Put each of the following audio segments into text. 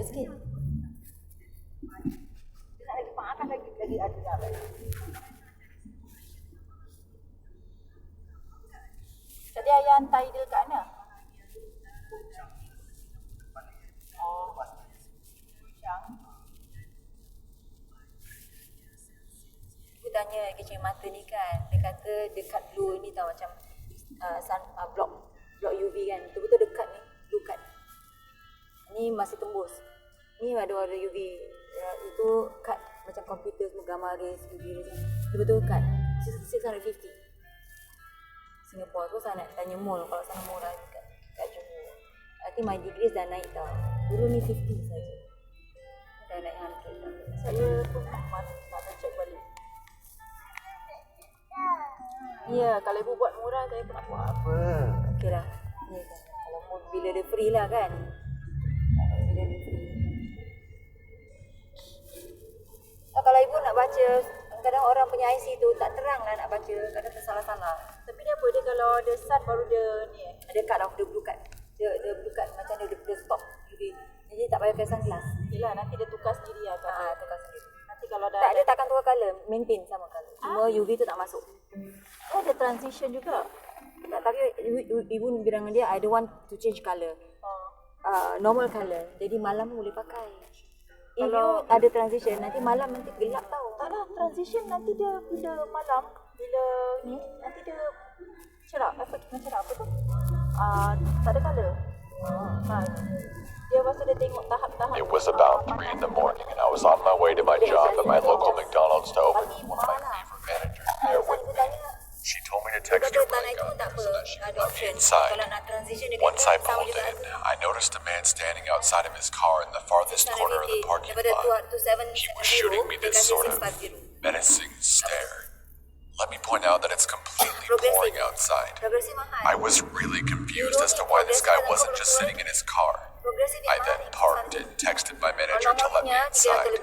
sikit. Dia nak lagi panas lagi ada dah. Tadi ayah hantar idea kat mana? Oh, Puchang. Aku tanya kecil mata ni kan, dia kata dekat blue ni tau macam block UV kan, betul-betul dekat ni, blue cut. Ni masih tembus. Ni ada warna UV, itu cut macam komputer semua gambar rays, UV rays. Betul-betul cut. 650. Singapore tu saya nak tanya mall kalau sana murah kat Johor. Nanti my degrees dah naik tau. Dulu ni 50 saja. Dah naik 100 dah. Saya pun nak check balik. Ya, kalau ibu buat murah saya pun nak buat apa. Okey lah. Ya kan. Kalau bila dia free lah kan. Bila dia free. Kalau ibu nak baca, kadang orang punya IC tu tak terang lah nak baca, kadang tersalah-salah. Tapi dia apa, dia kalau ada sun baru dia ni ada cut off, dia blue cut. Dia blue cut macam dia stop UV. Jadi tak payah pakai sunglass. Yelah, nanti dia tukar sendiri lah kan. Tukar sendiri. Nanti kalau dah dia takkan tukar colour, maintain sama colour. Cuma UV tu tak masuk. Ada transition juga. Tak, tapi ibu bilang dia, I don't want to change colour. Normal colour. Jadi malam boleh pakai. Kalau ada transition, nanti malam nanti gelap tau. Tak lah, transition nanti dia bila malam, bila ni, nanti dia cerah. Cerah apa tu? Tak ada colour. Dia masa dia tengok tahap-tahap. It was about 3 in the morning and I was on my way to my job at my local McDonald's to open when my favorite manager there with me. She told me to text her when I got there so that she could let me inside. Once I pulled in, I noticed a man standing outside of his car in the farthest corner of the parking lot. He was shooting me this sort of menacing stare. Let me point out that it's completely pouring outside. I was really confused as to why this guy wasn't just sitting in his car. I then parked and texted my manager to let me inside.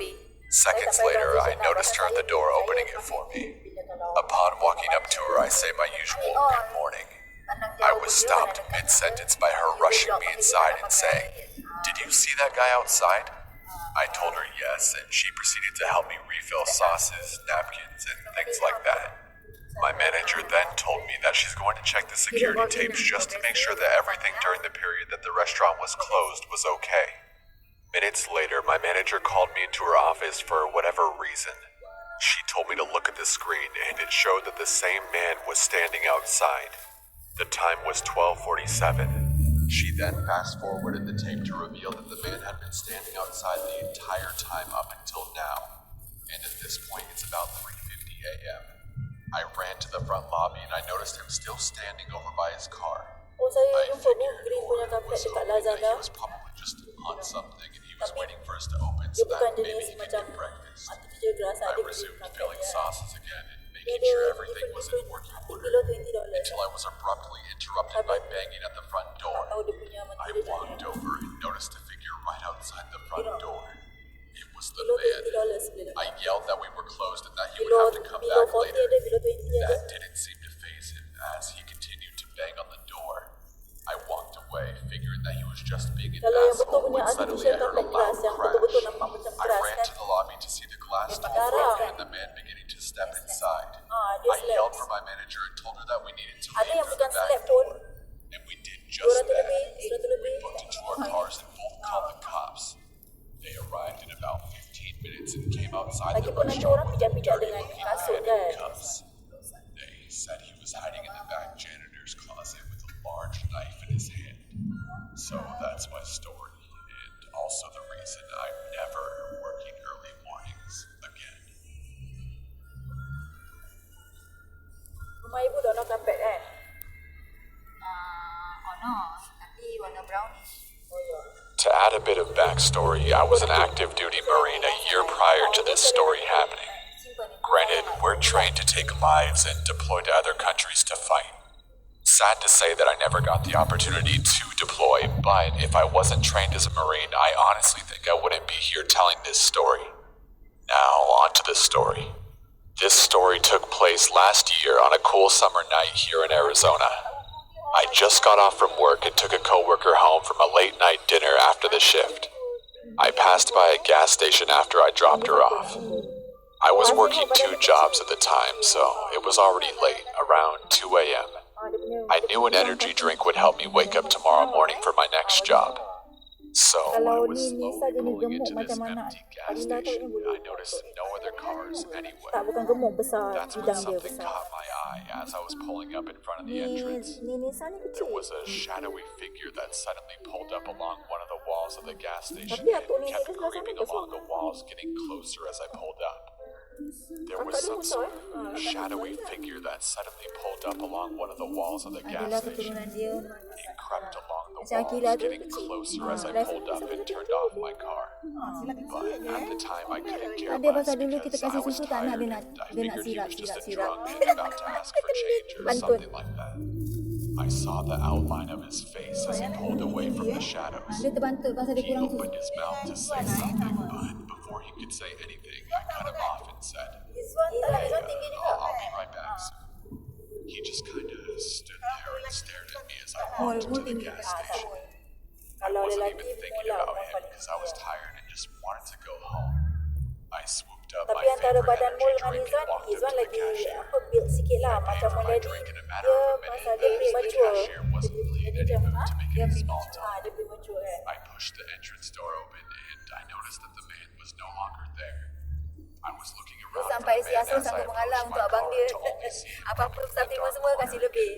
Seconds later, I noticed her at the door opening it for me. Upon walking up to her, I say my usual good morning. I was stopped mid-sentence by her rushing me inside and saying, "Did you see that guy outside?" I told her yes, and she proceeded to help me refill sauces, napkins, and things like that. My manager then told me that she's going to check the security tapes just to make sure that everything during the period that the restaurant was closed was okay. Minutes later, my manager called me into her office for whatever reason. She told me to look at the screen, and it showed that the same man was standing outside. The time was 12:47. She then fast-forwarded the tape to reveal that the man had been standing outside the entire time up until now. And at this point, it's about 3:50 a.m. I ran to the front lobby, and I noticed him still standing over by his car. Saya jumpa Green punya kapet dekat Lazada. He was probably just on something, and he was waiting for us to open so that maybe he could get breakfast. I resumed filling sauces again and making sure everything was in working order until I was abruptly interrupted by banging at the front door. I walked over and noticed a figure right outside the front door. It was the man. I yelled that we were closed and that he would have to come back later. That didn't seem to faze him as he continued to bang on the door. I walked away, figuring that he was just being an asshole, when suddenly I heard a loud crash. I ran to the lobby to see the glass door broken and the man beginning to step inside. I yelled for my manager and told her that we needed to leave through the back door. And we did just that. We booked into our cars and both called the cops. They arrived in about 15 minutes and came outside the restaurant with a dirty-looking man in cuffs. They said he was hiding in the back janitor's closet with a large knife in his hand. So that's my story, and also the reason I'm never working early mornings again. Rumah ibu dah nak kapet kan? Tapi warna brownish. To add a bit of backstory, I was an active duty Marine a year prior to this story happening. Granted, we're trained to take lives and deploy to other countries to fight. Sad to say that I never got the opportunity to deploy, but if I wasn't trained as a Marine, I honestly think I wouldn't be here telling this story. Now, on to the story. This story took place last year on a cool summer night here in Arizona. I just got off from work and took a coworker home from a late-night dinner after the shift. I passed by a gas station after I dropped her off. I was working 2 jobs at the time, so it was already late, around 2 a.m. I knew an energy drink would help me wake up tomorrow morning for my next job. So I Kalau was ni slowly jenis pulling gemuk into this macam anak empty gas Adila tu station. yang boleh I noticed no other cars anywhere. tak, bukan gemuk, besar, That's when bidang dia something besar. caught my eye as I was pulling up in front of the Ni entrance. Nissan ni There kecil. was a shadowy figure that suddenly pulled up along one of the walls of the gas station Tapi atuk and ni kept dia sebelah sana creeping besar. along the walls, getting closer as I pulled up. There was Kakak dia some besar, sort of shadowy figure that suddenly pulled up along one of the walls of the gas Adalah station. keturunan dia. It crept along the Macam Akila walls, tu getting kecil. closer as I pulled up and turned off my car. But at the time, I couldn't care Ada less pasal dulu kita because I kasih was susu tak nak tired dia nak and I dia nak figured he sirap was just a sirap. drunk about to ask for change or Bantut. something like that. I saw the outline of his face as he pulled away from the shadows. Dia terbantut pasal dia He kurang susu. opened his mouth to say something, but before he could say anything, I cut him off and said, I'll be right back, sir. He just kind of stood there and stared at me as I walked to the gas station. I Kalau wasn't lelaki even thinking pula about orang him paling because I was tired and just wanted to go home. I swooped up Tapi my antara favorite badan Mul energy dengan drink Izwan, and walked up Izwan to the lagi cashier. apa build sikit lah. I paid Macam for Mul my tadi, drink in a matter dia of a pasal minute dia as the premature. cashier wasn't really in any mood to make any small talk. Dia premature kan. I pushed the entrance door open and I noticed that the man was no longer there. I was looking around for Sampai the si man Asrul as I sanggup mengalah approached untuk my abang car dia. to only see him Apa-apa coming from the supplement dark semua kasih corner. lebih.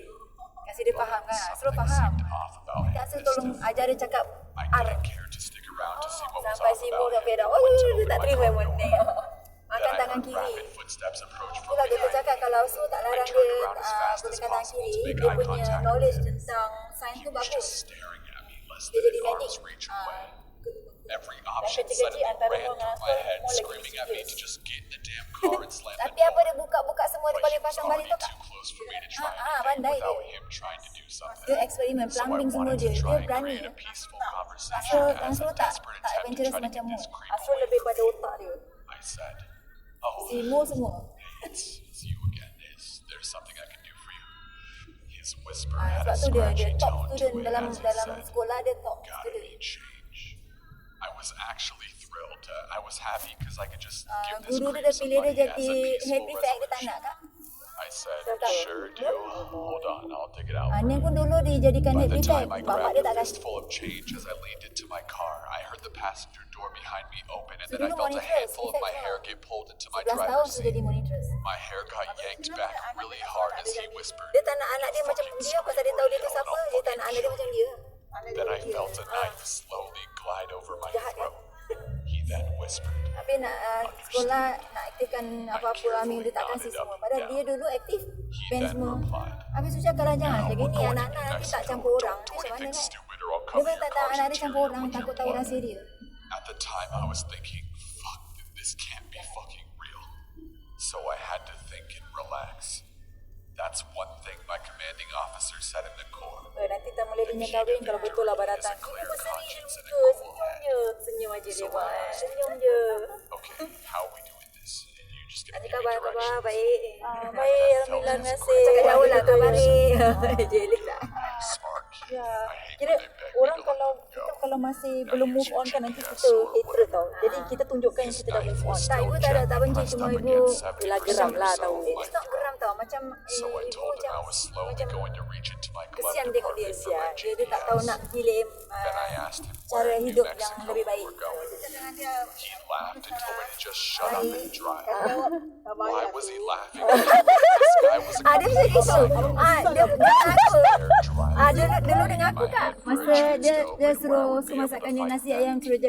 Kasih dia faham kan. Asrul Something faham. seemed off about him Tak Asrul this tolong time. ajar dia cakap I ar. didn't care to stick around to see what was Sampai off si Mul about sampai him. dah. I went to dia open tak my terima car pun. door. Tengok. Then Makan I tangan heard kiri. rapid footsteps approach from Itulah kita behind cakap me. kalau Asrul tak larang I dia turned around as fast as gunakan tangan possible kiri. to make Dia eye punya contact knowledge with him. tentang sains He tu was bagus. just staring at me less Dia than jadi an arm's medik. reach away. Every option kecil-kecil suddenly antara ran Mul through dengan my Asrul, head, Mul lagi screaming at me to serious. just get in the damn car and slam the Tapi apa dia door. buka-buka semua dia But boleh he was pasang balik already tu tak? too close for me to try Ah, anything pandai without dia. him trying to do something. Dia eksperimen So I plumbing semua wanted to dia. try Dia and berani. create a peaceful conversation Asrul as a tak desperate attempt to adventurous try to macam get Mu. this creep Asrul away lebih from pada me. otak dia. I said, "Oh, Si Mu semua. it's you again. Is there something I can do for you?" His whisper had Sebab a tu dia scratchy top tone to student it dalam as he dalam said, sekolah dia top "Gotta student. be change." I was actually thrilled. I was happy because I could just give this Guru dia creep dah some pilih dia money as a jadi head peaceful prefect dia tak resolution. nak kan? I said, "Sure do. Hold on, I'll dig it out." Ni pun dulu dijadikan By head the prefect. time I Bapak grabbed dia a tak kasi. fistful of change as I leaned into my car, I heard the passenger door behind me open, and So then I dulu felt a monitress, handful of my prefect hair semua. get pulled into my 11 tahun driver's tu jadi seat. monitress. My hair got yanked back really hard as he whispered, Dia tak nak anak dia macam "Fucking dia pasal dia tahu dia tu scream or siapa. Dia tak nak anak dia macam dia. Then I felt a knife slowly glide over my throat. He then whispered, Tapi nak sekolah nak aktifkan apa-apa Amin dia tak kasi semua. Padahal dia dulu aktif He band then semua. replied, Habis Susah kalau jangan "Now macam we're gini going to anak-anak New nanti tak Mexico. campur orang. Don't do Macam mana anything kan? stupid or I'll Dia cover pun your tak nak car's anak dia campur interior orang. with your Takut tahu blood." rahsia dia. At the time, I was thinking, fuck, this can't be fucking real. So I had to think and relax. That's one thing my commanding officer said in the Corps. Nanti tak mula dia kahwin kalau betul lah abang datang. Ini pun sering lucu. Senyum je. Senyum aja dia buat. Senyum je. Okay, how are we doing this? And you're just gonna Nanti give me khabar directions. baik. Baik, Alhamdulillah, terima kasih. Cakap jauh lah khabari. Jelik tak? Smart kid. Ya. I hate Kira when they beg me orang to let kalau them go. kita kalau masih belum move on kan nanti kita hatred tau. Jadi kita tunjukkan His kita dah knife move on. was Tak, still ibu tak ada tak benci pressed cuma up ibu against Yelah, 70% geram lah or so tahu. of my it's not geram tau macam So I ibu told him macam I was slowly going to reach into my glove kesian tengok dia department for my dia tak tahu GPS. nak pilih Then I asked him cara where in New hidup yang Mexico lebih we baik. were going. He laughed and told me to just shut up and drive. Why was he laughing? This guy was a Dia macam complete gitu. psycho. Dia dengan aku. There driving Dulu dengan aku my kak. head for a Masa chance dia to dia open where I suruh would be able masakan to dia fight nasi back. ayam suruh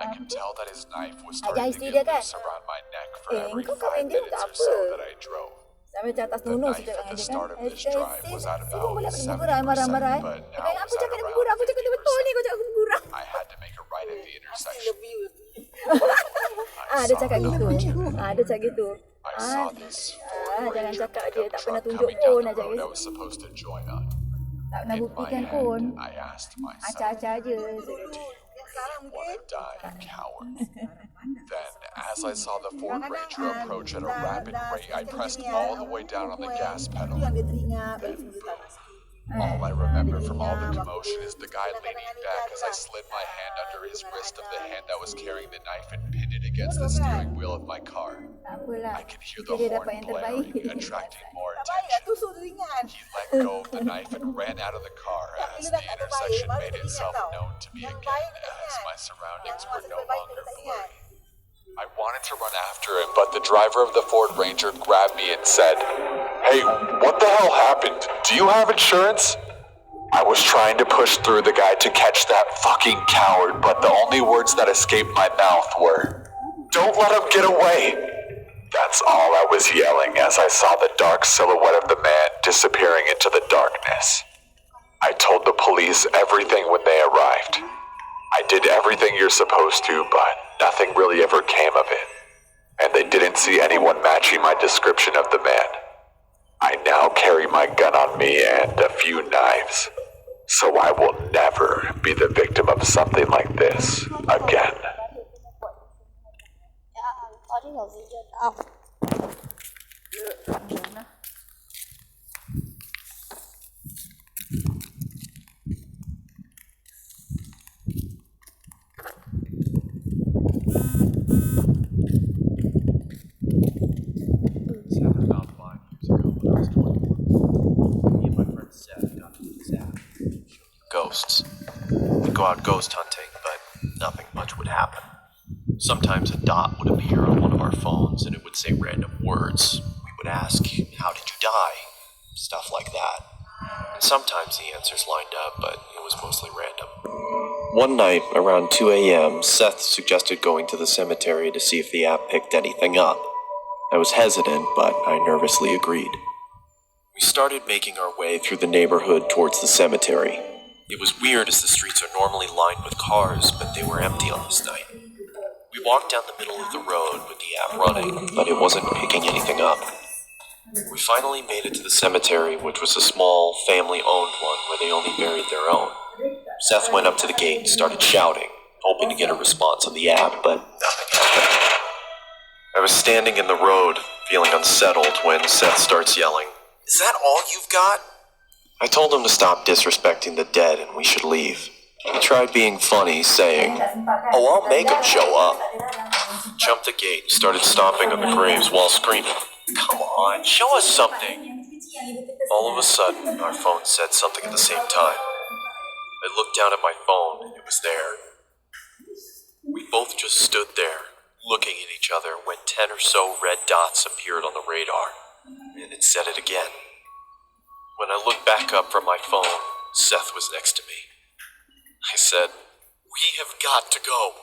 I could tell that his knife was Ajar starting to isteri get dia kan? loose around my neck for Eh, every kau 5 kahwin dia minutes tak or so apa. that I drove. Sampai macam atas The tunuk knife cakap at dengan the dia start kan. of this drive was at Sibuk about boleh 70%, bergurau marah-marah. but now Kan it aku was at cakap dia around bergurau. Aku cakap dia betul ni. Kau cakap aku bergurau. I had to make a right at the intersection. Dia cakap gitu. Dia cakap gitu. I saw this Ford jangan Ranger cakap dia pickup tak truck pernah tunjuk coming down pun the aja. road I was supposed to join on. Tak pernah In my buktikan head, pun. I asked myself, Acah-acah je. want to die, coward. Then, as I saw the Ford Ranger approach at a rapid rate, I pressed all the way down on the gas pedal. Itu yang dia teringat. Then, boom, All I remember from all the commotion is the guy leaning back as I slid my hand under his wrist of the hand that was carrying the knife and pinned it against the steering wheel of my car. Tak apalah. I could hear the Kita dia horn dapat yang terbaik. blaring, attracting more Tak baik nak attention. tusuk tu ringan. He let go of the knife and ran out of the car as the intersection made itself known to me again as my surroundings were no longer blurry. I wanted to run after him, but the driver of the Ford Ranger grabbed me and said, "Hey, what the hell happened? Do you have insurance?" I was trying to push through the guy to catch that fucking coward, but the only words that escaped my mouth were, "Don't let him get away." That's all I was yelling as I saw the dark silhouette of the man disappearing into the darkness. I told the police everything when they arrived. I did everything you're supposed to, but nothing really ever came of it. And they didn't see anyone matching my description of the man. I now carry my gun on me and a few knives, so I will never be the victim of something like this again. Có cái video không? This happened about 5 years ago when I was 21. Me and my friend Seth got into this app. Ghosts. We'd go out ghost hunting, but nothing much would happen. Sometimes a dot would appear on one of our phones and it would say random words. We would ask, "How did you die?" Stuff like that. And sometimes the answers lined up, but it was mostly random. One night, around 2 a.m., Seth suggested going to the cemetery to see if the app picked anything up. I was hesitant, but I nervously agreed. We started making our way through the neighborhood towards the cemetery. It was weird as the streets are normally lined with cars, but they were empty on this night. We walked down the middle of the road with the app running, but it wasn't picking anything up. We finally made it to the cemetery, which was a small, family-owned one where they only buried their own. Seth went up to the gate and started shouting, hoping to get a response on the app, but nothing happened. I was standing in the road, feeling unsettled, when Seth starts yelling, "Is that all you've got?" I told him to stop disrespecting the dead and we should leave. He tried being funny, saying, "Oh, I'll make him show up." He jumped the gate and started stomping on the graves while screaming, "Come on, show us something." All of a sudden, our phone said something at the same time. I looked down at my phone and it was there. We both just stood there, looking at each other when 10 or so red dots appeared on the radar, and it said it again. When I looked back up from my phone, Seth was next to me. I said, "We have got to go."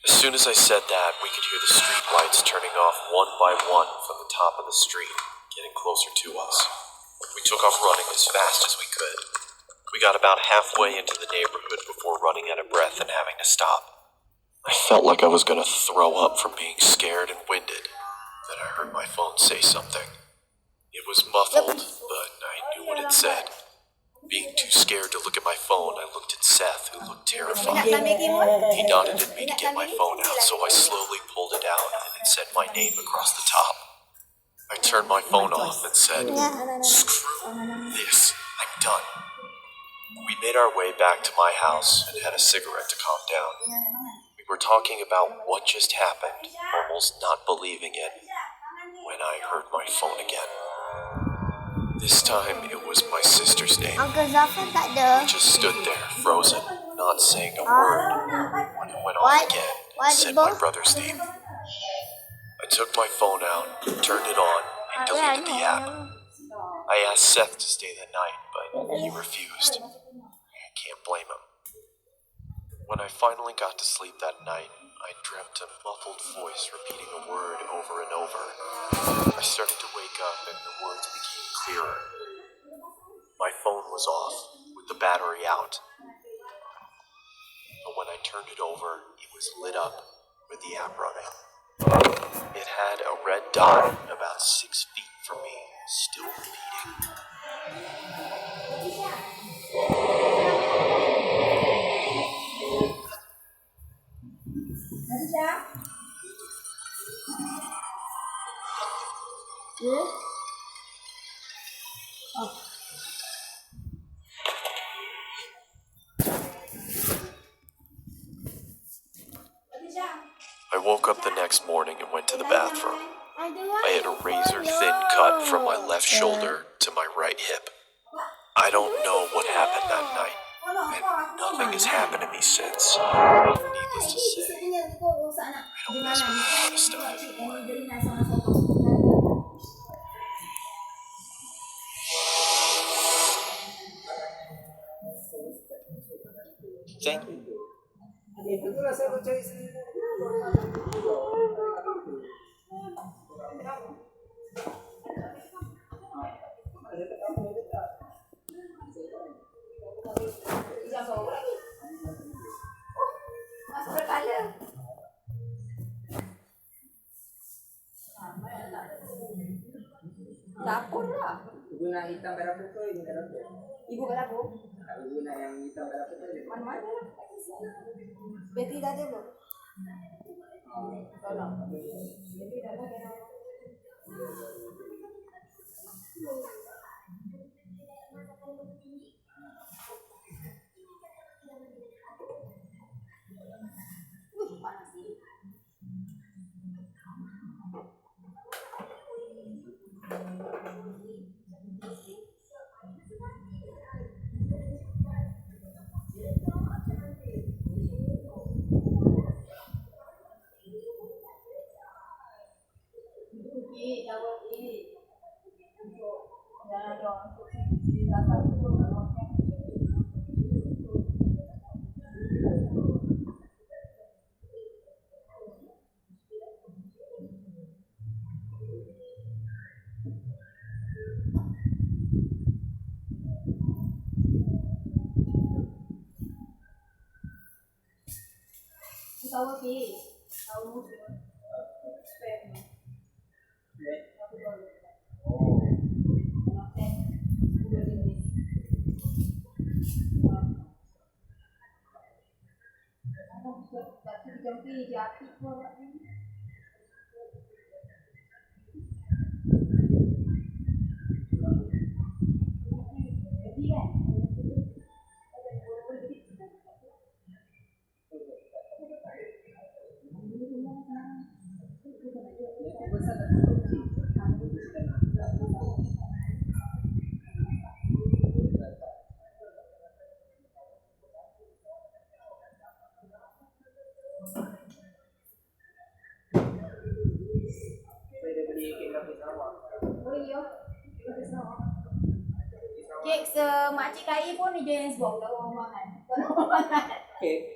As soon as I said that, we could hear the street lights turning off one by one from the top of the street, getting closer to us. We took off running as fast as we could. We got about halfway into the neighborhood before running out of breath and having to stop. I felt like I was going to throw up from being scared and winded. Then I heard my phone say something. It was muffled, but I knew what it said. Being too scared to look at my phone, I looked at Seth, who looked terrified. He nodded at me to get my phone out, so I slowly pulled it out, and it said my name across the top. I turned my phone off and said, "Screw this, I'm done." We made our way back to my house and had a cigarette to calm down. We were talking about what just happened, almost not believing it, when I heard my phone again. This time, it was my sister's name. Uncle Zafar tak ada. I just stood there, frozen, not saying a word, when it went off again and said my brother's name. I took my phone out, turned it on, and deleted the app. I asked Seth to stay that night, but he refused. I can't blame him. When I finally got to sleep that night, I dreamt a muffled voice repeating a word over and over. I started to wake up and the words became clearer. My phone was off, with the battery out. But when I turned it over, it was lit up with the app running. It had a red dot about 6 feet from me, still repeating. I woke up the next morning and went to the bathroom. I had a razor-thin cut from my left shoulder to my right hip. I don't know what happened that night, and nothing has happened to me since. Needless to say, I don't mess with a lot of stuff anymore. Thank you. Dapur lah. Guna hitam merah putih ini merah putih. Ibu ke dapur? Kalau guna yang hitam merah putih. Mana-mana lah. Bateri dah ada belum? Tolong. Bateri dah ada. Panas ni. Tahu sih, tahu sih. Kek semakcik kaya pun ni dia yang sebab orang makan. Kek